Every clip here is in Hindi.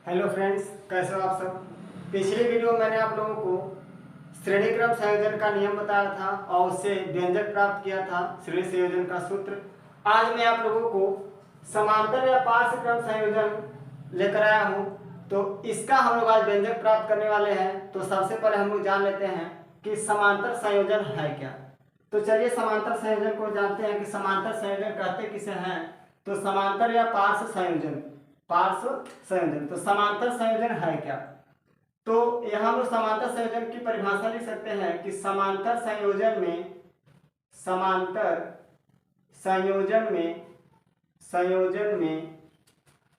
हेलो फ्रेंड्स, कैसे हो आप सब। पिछले वीडियो में मैंने आप लोगों को श्रेणी क्रम संयोजन का नियम बताया था और उससे व्यंजक प्राप्त किया था, श्रेणी संयोजन का सूत्र। आज मैं आप लोगों को समांतर या पार्श्व क्रम संयोजन लेकर आया हूँ। तो इसका हम लोग आज व्यंजक प्राप्त करने वाले हैं। तो सबसे पहले हम लोग जान लेते हैं कि समांतर संयोजन है क्या। तो चलिए समांतर संयोजन को जानते हैं कि समांतर संयोजन कहते किसे हैं। तो समांतर या पार्श्व संयोजन, पार्श्व संयोजन। तो समांतर संयोजन है क्या। तो यहाँ हम समांतर संयोजन की परिभाषा लिख सकते हैं कि समांतर संयोजन में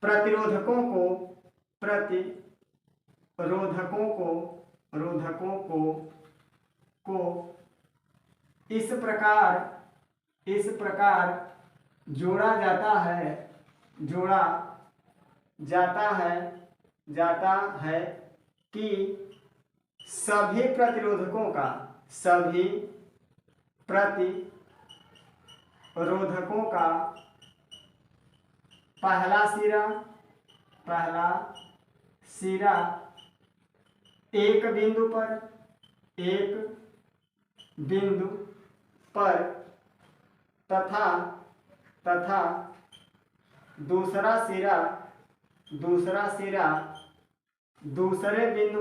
प्रतिरोधकों को इस प्रकार जोड़ा जाता है कि सभी प्रतिरोधकों का पहला सिरा एक बिंदु पर तथा दूसरा सिरा दूसरे बिंदु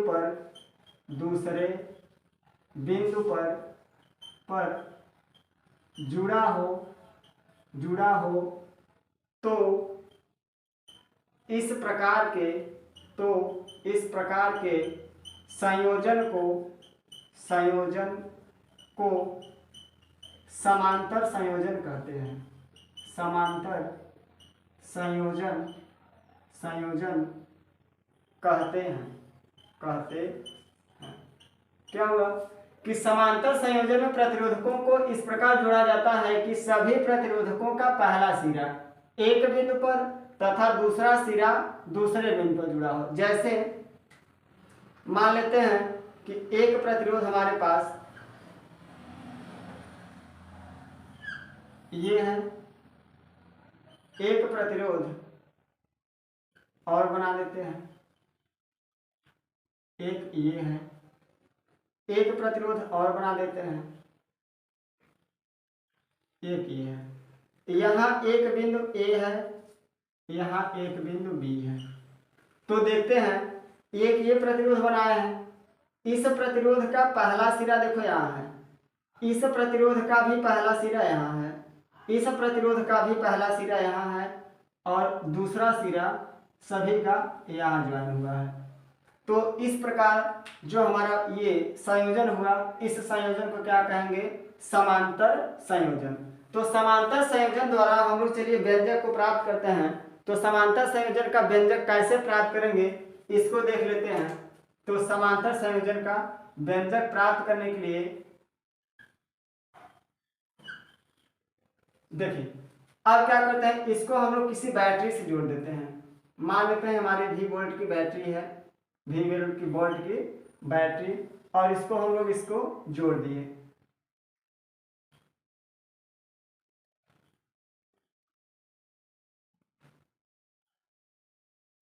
पर जुड़ा हो तो इस प्रकार के संयोजन को समांतर संयोजन कहते हैं। समांतर संयोजन कहते हैं। क्या हुआ कि समांतर संयोजन में प्रतिरोधकों को इस प्रकार जोड़ा जाता है कि सभी प्रतिरोधकों का पहला सिरा एक बिंदु पर तथा दूसरा सिरा दूसरे बिंदु पर जुड़ा हो। जैसे मान लेते हैं कि एक प्रतिरोध हमारे पास ये है, एक प्रतिरोध और बना देते हैं, एक ये है, एक प्रतिरोध और बना देते हैं, एक ये है। यहाँ एक बिंदु A है, यहाँ एक बिंदु B है। तो देखते हैं एक ये प्रतिरोध बनाया है, इस प्रतिरोध का पहला सिरा देखो यहाँ है, इस प्रतिरोध का भी पहला सिरा यहाँ है, इस प्रतिरोध का भी पहला सिरा यहाँ है और दूसरा सिरा सभी का यहाँ ज्वाइन हुआ है। तो इस प्रकार जो हमारा ये संयोजन हुआ, इस संयोजन को क्या कहेंगे, समांतर संयोजन। तो समांतर संयोजन द्वारा हम लोग चलिए व्यंजक को प्राप्त करते हैं। तो समांतर संयोजन का व्यंजक कैसे प्राप्त करेंगे इसको देख लेते हैं। तो समांतर संयोजन का व्यंजक प्राप्त करने के लिए देखिए अब क्या करते हैं, इसको हम लोग किसी बैटरी से जोड़ देते हैं। मान लेते हैं हमारी V वोल्ट की बैटरी है, V वोल्ट की बैटरी, और इसको हम लोग इसको जोड़ दिए।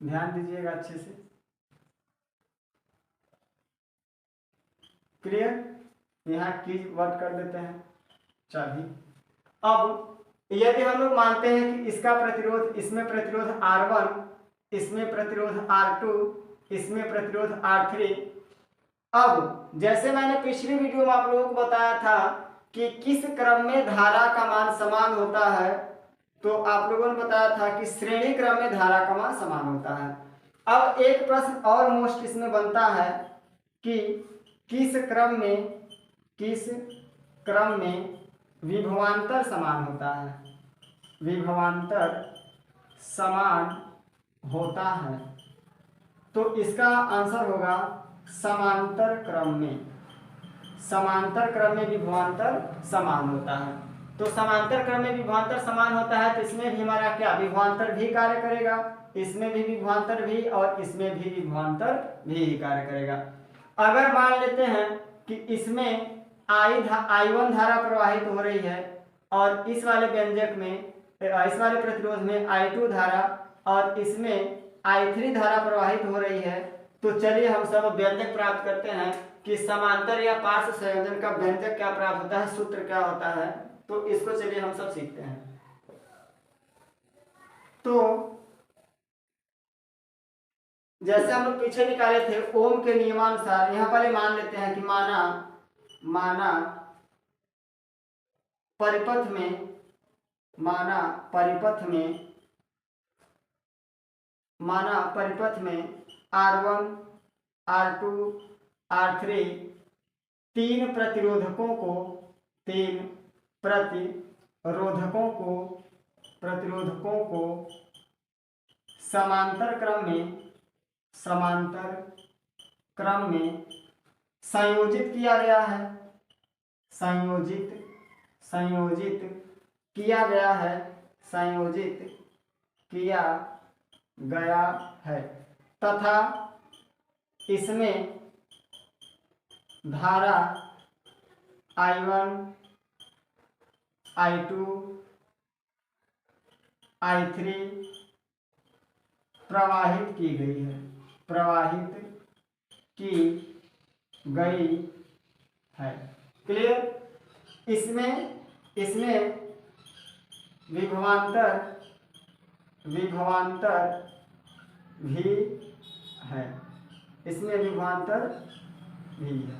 ध्यान दीजिएगा अच्छे से, क्लियर। यहाँ कीज वर्क कर देते हैं चाबी। अब यदि हम लोग मानते हैं कि इसका प्रतिरोध, इसमें प्रतिरोध R1, इसमें प्रतिरोध R2, इसमें प्रतिरोध R3। अब जैसे मैंने पिछली वीडियो में आप लोगों को बताया था कि किस क्रम में धारा का मान समान होता है, तो आप लोगों ने बताया था कि श्रेणी क्रम में धारा का मान समान होता है। अब एक प्रश्न और मोस्ट इसमें बनता है कि किस क्रम में विभवांतर समान होता है, विभवांतर समान होता है। तो इसका आंसर होगा समांतर क्रम में विभवांतर समान होता है। तो समांतर क्रम में विभवांतर समान होता है तो इसमें भी हमारा क्या विभवांतर भी कार्य करेगा, इसमें भी विभवांतर भी और इसमें भी विभवांतर भी कार्य करेगा। अगर मान लेते हैं कि इसमें I1 धारा प्रवाहित हो रही है और इस वाले व्यंजक में, इस वाले प्रतिरोध में I2 धारा, और इसमें I3 धारा प्रवाहित हो रही है। तो चलिए हम सब व्यंजक प्राप्त करते हैं कि समांतर या पार्श्व संयोजन का व्यंजक क्या प्राप्त होता है, सूत्र क्या होता है। तो इसको चलिए हम सब सीखते हैं। तो जैसे हम लोग पीछे निकाले थे ओम के नियमानुसार, यहां पहले मान लेते हैं कि माना परिपथ में R1 R2 R3 तीन प्रतिरोधकों को समांतर क्रम में संयोजित किया गया है। तथा इसमें धारा I1 I2 I3 प्रवाहित की गई है। क्लियर। इसमें विभवांतर भी है।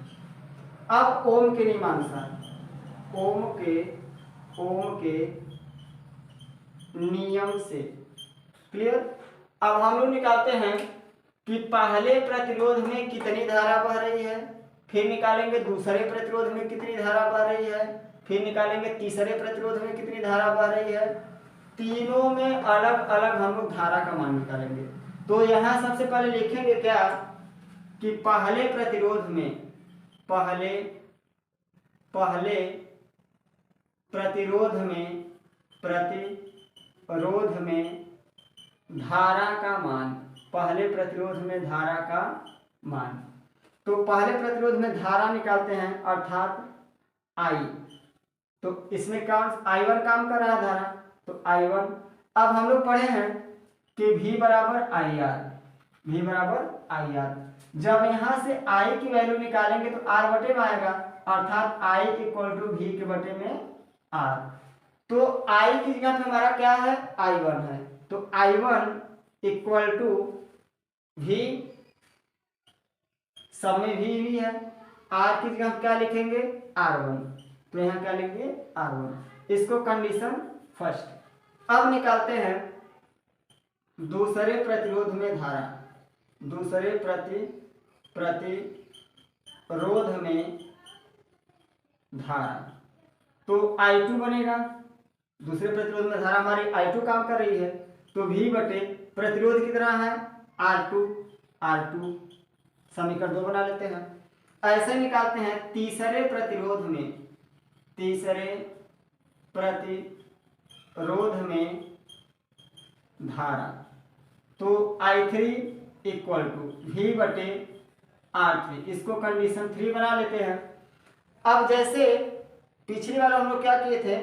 अब ओम के नियमानुसार, ओम के नियम से क्लियर। अब हम लोग निकालते हैं कि पहले प्रतिरोध में कितनी धारा बह रही है, फिर निकालेंगे दूसरे प्रतिरोध में कितनी धारा बह रही है, फिर निकालेंगे तीसरे प्रतिरोध में कितनी धारा बह रही है। तीनों में अलग अलग हम लोग धारा का मान निकालेंगे। तो यहाँ सबसे पहले लिखेंगे क्या कि पहले प्रतिरोध में धारा का मान, तो पहले प्रतिरोध में धारा निकालते हैं अर्थात I। तो इसमें I1 काम कर रहा है धारा, तो I1। अब हम लोग पढ़े हैं कि V बराबर IR। जब यहाँ से I की वैल्यू निकालेंगे तो R बटे में आएगा, अर्थात I इक्वल टू V के बटे में R। तो I की जगह पे हमारा क्या है, I1 है। तो I1 इक्वल टू V, सब में V है। R की जगह क्या लिखेंगे, R1। तो यहाँ क्या लिखेंगे, R1। इसको कंडीशन फर्स्ट। अब निकालते हैं दूसरे प्रतिरोध में धारा। तो I2 बनेगा। दूसरे प्रतिरोध में धारा हमारी I2 काम कर रही है, तो V बटे प्रतिरोध कितना है, R2। समीकरण 2 बना लेते हैं। ऐसे निकालते हैं तीसरे प्रतिरोध में धारा। तो I3 इक्वल टू V बटे R3। इसको कंडीशन 3 बना लेते हैं। अब जैसे पिछली बार हम लोग क्या किए थे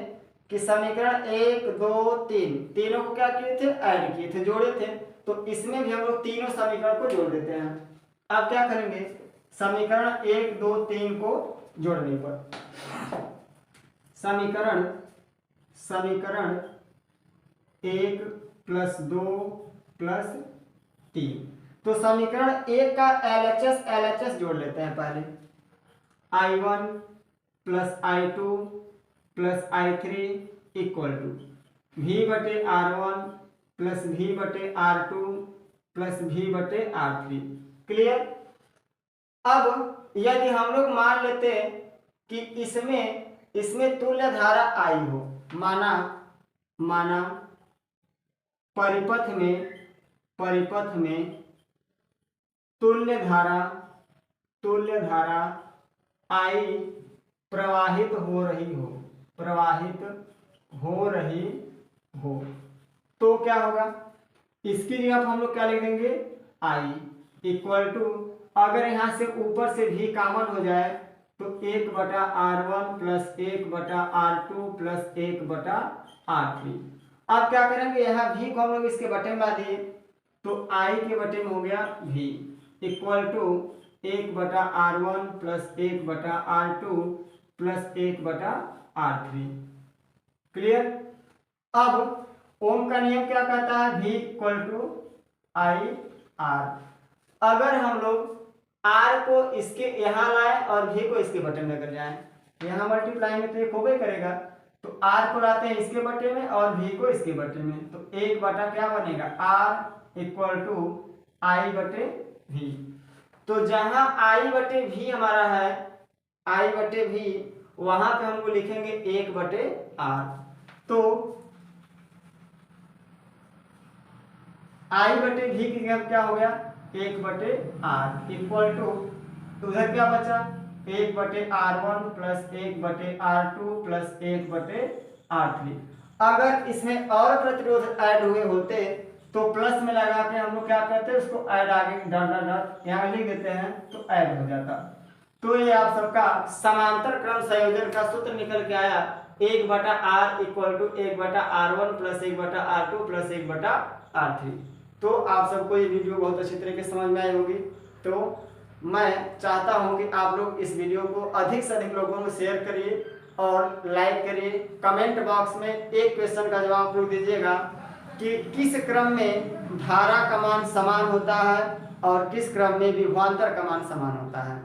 कि समीकरण 1 2 3 तीनों को क्या किए थे, ऐड किए थे, जोड़े थे। तो इसमें भी हम लोग तीनों समीकरण को जोड़ देते हैं। अब क्या करेंगे, समीकरण 1 2 3 को जोड़ने पर समीकरण 1 + 2 + 3। तो समीकरण 1 का LHS जोड़ लेते हैं पहले। I1 + I2 + I3 equal to V बटे R1 + V बटे R2 + V बटे R3। क्लियर। अब यदि हम लोग मान लेते कि इसमें तुल्य धारा I हो, माना परिपथ में तुल्य धारा I प्रवाहित हो रही हो, तो क्या होगा, इसकी जगह हम लोग क्या लिख देंगे, I इक्वल टू, अगर यहाँ से ऊपर से भी कॉमन हो जाए तो 1/R1 + 1/R2 + 1/R3। अब क्या करेंगे, यहाँ भी को हम लोग इसके बटे में ला दिए, तो आई के बटे में हो गया v equal to 1/r1 plus 1/r2 plus 1/r3। Clear. अब ओम का नियम क्या कहता है, v equal to I R. अगर हम लोग r को इसके यहाँ लाए और v को इसके बटे में लेकर जाए, यहाँ मल्टीप्लाई में तो एक होबे करेगा, तो r को लाते हैं इसके बटे में और v को इसके बटे में, तो 1 क्या बनेगा r इक्वल टू आई बटे v। तो जहां आई बटे v हमारा है, आई बटे v, वहां पे हमको लिखेंगे 1/r। तो आई बटे v की जगह क्या हो गया 1/r इक्वल टू, उधर क्या बचा 1/r1 plus 1/r2 plus 1/r3। अगर इसमें और प्रतिरोध ऐड हुए होते तो प्लस में लगा के हम लोग क्या करते हैं, उसको ऐड आगे डॉट डॉट डॉट यहाँ लिख देते हैं तो ऐड हो जाता। तो ये आप सबका समांतर क्रम संयोजन का सूत्र निकल के आया 1/r equal to 1/r1 plus 1/r2 plus 1/r3। तो आप सबको ये वीडियो बहुत अच्छी तरीके से समझ में आई होगी। तो मैं चाहता हूँ कि आप लोग इस वीडियो को अधिक से अधिक लोगों में शेयर करिए और लाइक करिए। कमेंट बॉक्स में एक क्वेश्चन का जवाब लोग दीजिएगा कि किस क्रम में धारा का मान समान होता है और किस क्रम में विभवांतर का मान समान होता है।